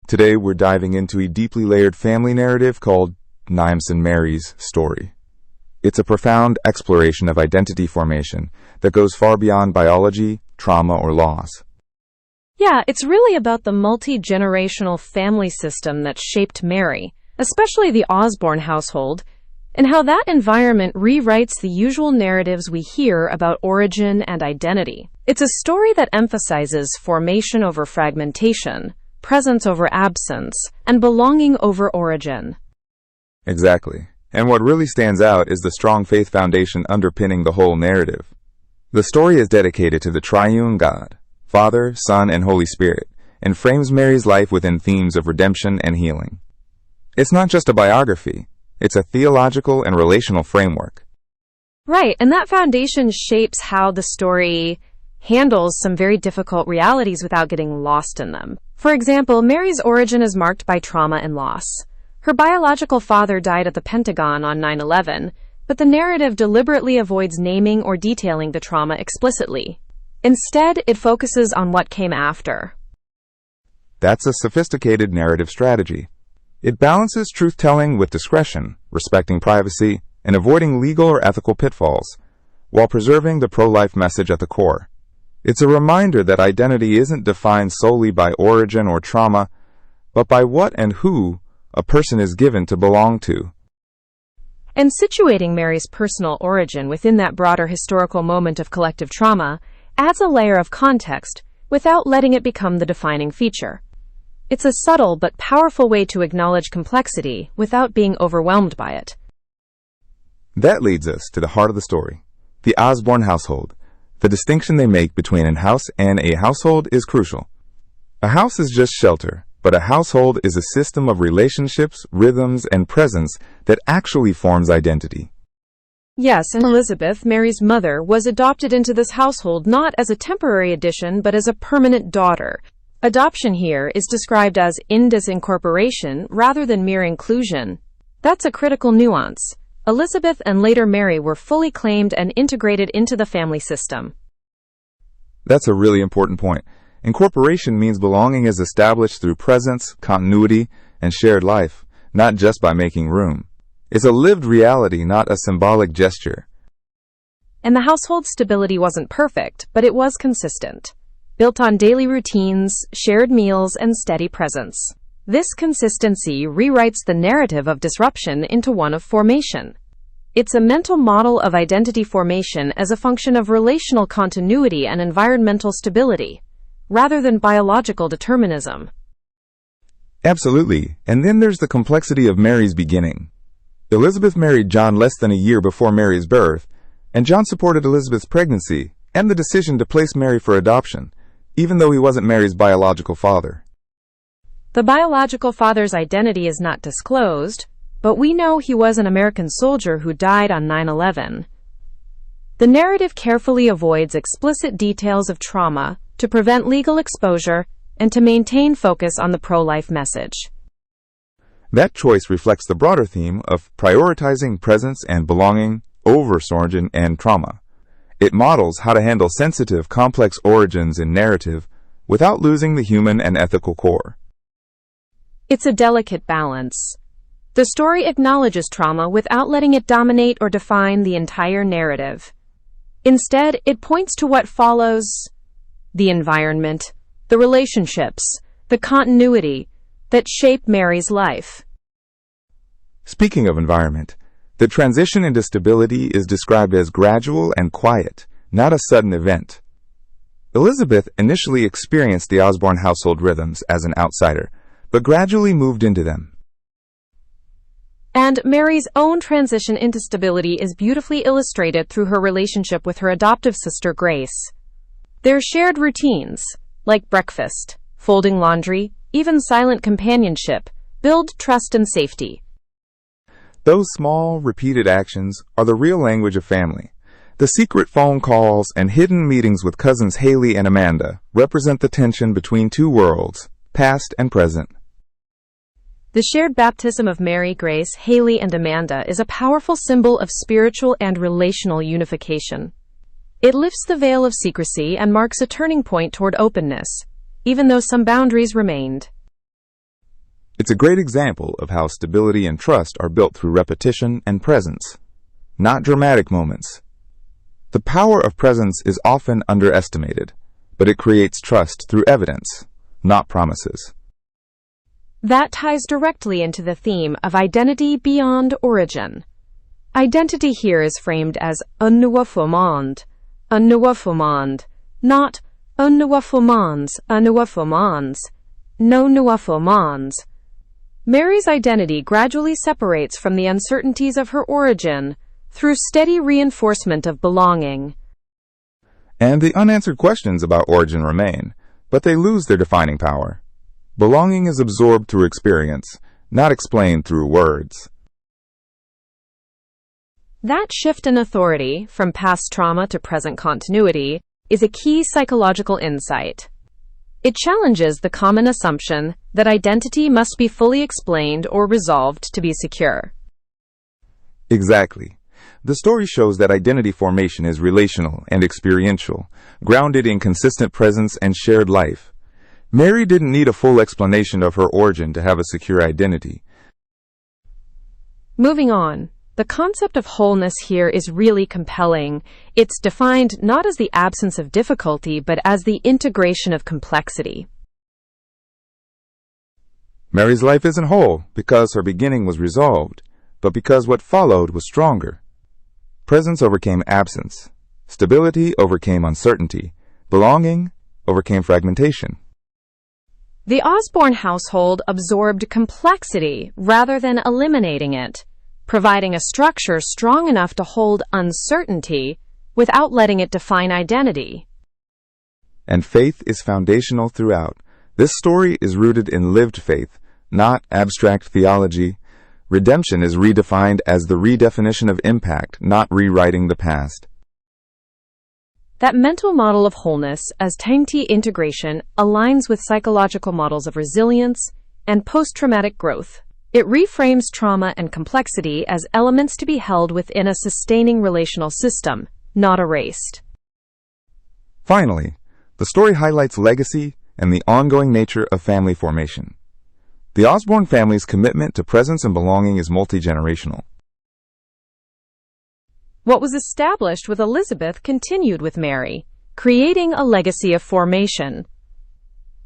Today we're diving into a deeply layered family narrative called Nimes and Mary's Story. It's a profound exploration of identity formation that goes far beyond biology, trauma, or loss. Yeah, it's really about the multi-generational family system that shaped Mary, especially the Osborne household, and how that environment rewrites the usual narratives we hear about origin and identity. It's a story that emphasizes formation over fragmentation, presence over absence, and belonging over origin. Exactly. And what really stands out is the strong faith foundation underpinning the whole narrative. The story is dedicated to the triune God, Father, Son, and Holy Spirit, and frames Mary's life within themes of redemption and healing. It's not just a biography, it's a theological and relational framework. Right, and that foundation shapes how the story handles some very difficult realities without getting lost in them. For example, Mary's origin is marked by trauma and loss. Her biological father died at the Pentagon on 9/11, but the narrative deliberately avoids naming or detailing the trauma explicitly. Instead, it focuses on what came after. That's a sophisticated narrative strategy. It balances truth-telling with discretion, respecting privacy, and avoiding legal or ethical pitfalls, while preserving the pro-life message at the core. It's a reminder that identity isn't defined solely by origin or trauma, but by what and who a person is given to belong to. And situating Mary's personal origin within that broader historical moment of collective trauma adds a layer of context without letting it become the defining feature. It's a subtle but powerful way to acknowledge complexity without being overwhelmed by it. That leads us to the heart of the story, the Osborne household. The distinction they make between a house and a household is crucial. A house is just shelter, but a household is a system of relationships, rhythms, and presence that actually forms identity. Yes, and Elizabeth, Mary's mother, was adopted into this household not as a temporary addition but as a permanent daughter. Adoption here is described as disincorporation rather than mere inclusion. That's a critical nuance. Elizabeth and later Mary were fully claimed and integrated into the family system. That's a really important point. Incorporation means belonging is established through presence, continuity, and shared life, not just by making room. It's a lived reality, not a symbolic gesture. And the household's stability wasn't perfect, but it was consistent, built on daily routines, shared meals, and steady presence. This consistency rewrites the narrative of disruption into one of formation. It's a mental model of identity formation as a function of relational continuity and environmental stability, rather than biological determinism. Absolutely. And then there's the complexity of Mary's beginning. Elizabeth married John less than a year before Mary's birth, and John supported Elizabeth's pregnancy and the decision to place Mary for adoption, even though he wasn't Mary's biological father. The biological father's identity is not disclosed, but we know he was an American soldier who died on 9/11. The narrative carefully avoids explicit details of trauma to prevent legal exposure and to maintain focus on the pro-life message. That choice reflects the broader theme of prioritizing presence and belonging over origin and trauma. It models how to handle sensitive, complex origins in narrative without losing the human and ethical core. It's a delicate balance. The story acknowledges trauma without letting it dominate or define the entire narrative. Instead, it points to what follows: the environment, the relationships, the continuity that shape Mary's life. Speaking of environment, the transition into stability is described as gradual and quiet, not a sudden event. Elizabeth initially experienced the Osborne household rhythms as an outsider, but gradually moved into them. And Mary's own transition into stability is beautifully illustrated through her relationship with her adoptive sister Grace. Their shared routines, like breakfast, folding laundry, even silent companionship, build trust and safety. Those small, repeated actions are the real language of family. The secret phone calls and hidden meetings with cousins Haley and Amanda represent the tension between two worlds, past and present. The shared baptism of Mary, Grace, Haley, and Amanda is a powerful symbol of spiritual and relational unification. It lifts the veil of secrecy and marks a turning point toward openness, even though some boundaries remained. It's a great example of how stability and trust are built through repetition and presence, not dramatic moments. The power of presence is often underestimated, but it creates trust through evidence, not promises. That ties directly into the theme of identity beyond origin. Identity here is framed as un nouveau monde, not un nouveau mondes, no nouveau mondes. Mary's identity gradually separates from the uncertainties of her origin through steady reinforcement of belonging. And the unanswered questions about origin remain, but they lose their defining power. Belonging is absorbed through experience, not explained through words. That shift in authority, from past trauma to present continuity, is a key psychological insight. It challenges the common assumption that identity must be fully explained or resolved to be secure. Exactly. The story shows that identity formation is relational and experiential, grounded in consistent presence and shared life. Mary didn't need a full explanation of her origin to have a secure identity. Moving on, the concept of wholeness here is really compelling. It's defined not as the absence of difficulty, but as the integration of complexity. Mary's life isn't whole because her beginning was resolved, but because what followed was stronger. Presence overcame absence. Stability overcame uncertainty. Belonging overcame fragmentation. The Osborne household absorbed complexity rather than eliminating it, providing a structure strong enough to hold uncertainty without letting it define identity. And faith is foundational throughout. This story is rooted in lived faith, not abstract theology. Redemption is redefined as the redefinition of impact, not rewriting the past. That mental model of wholeness as Tangti integration aligns with psychological models of resilience and post-traumatic growth. It reframes trauma and complexity as elements to be held within a sustaining relational system, not erased. Finally, the story highlights legacy and the ongoing nature of family formation. The Osborne family's commitment to presence and belonging is multi-generational. What was established with Elizabeth continued with Mary, creating a legacy of formation.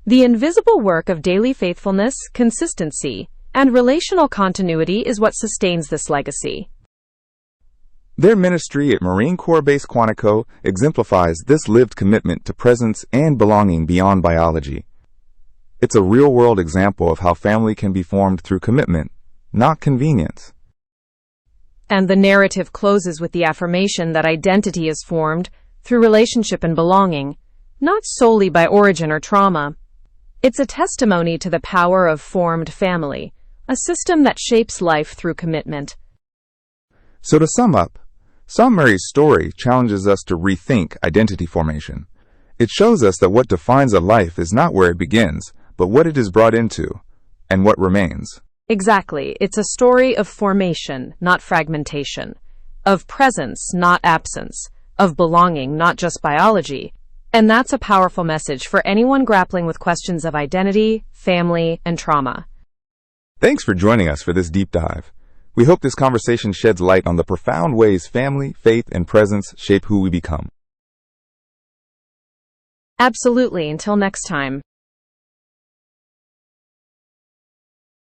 The invisible work of daily faithfulness, consistency, and relational continuity is what sustains this legacy. Their ministry at Marine Corps Base Quantico exemplifies this lived commitment to presence and belonging beyond biology. It's a real-world example of how family can be formed through commitment, not convenience. And the narrative closes with the affirmation that identity is formed through relationship and belonging, not solely by origin or trauma. It's a testimony to the power of formed family, a system that shapes life through commitment. So to sum up, Psalm Mary's story challenges us to rethink identity formation. It shows us that what defines a life is not where it begins, but what it is brought into, and what remains. Exactly. It's a story of formation, not fragmentation, of presence, not absence, of belonging, not just biology. And that's a powerful message for anyone grappling with questions of identity, family, and trauma. Thanks for joining us for this deep dive. We hope this conversation sheds light on the profound ways family, faith, and presence shape who we become. Absolutely. Until next time.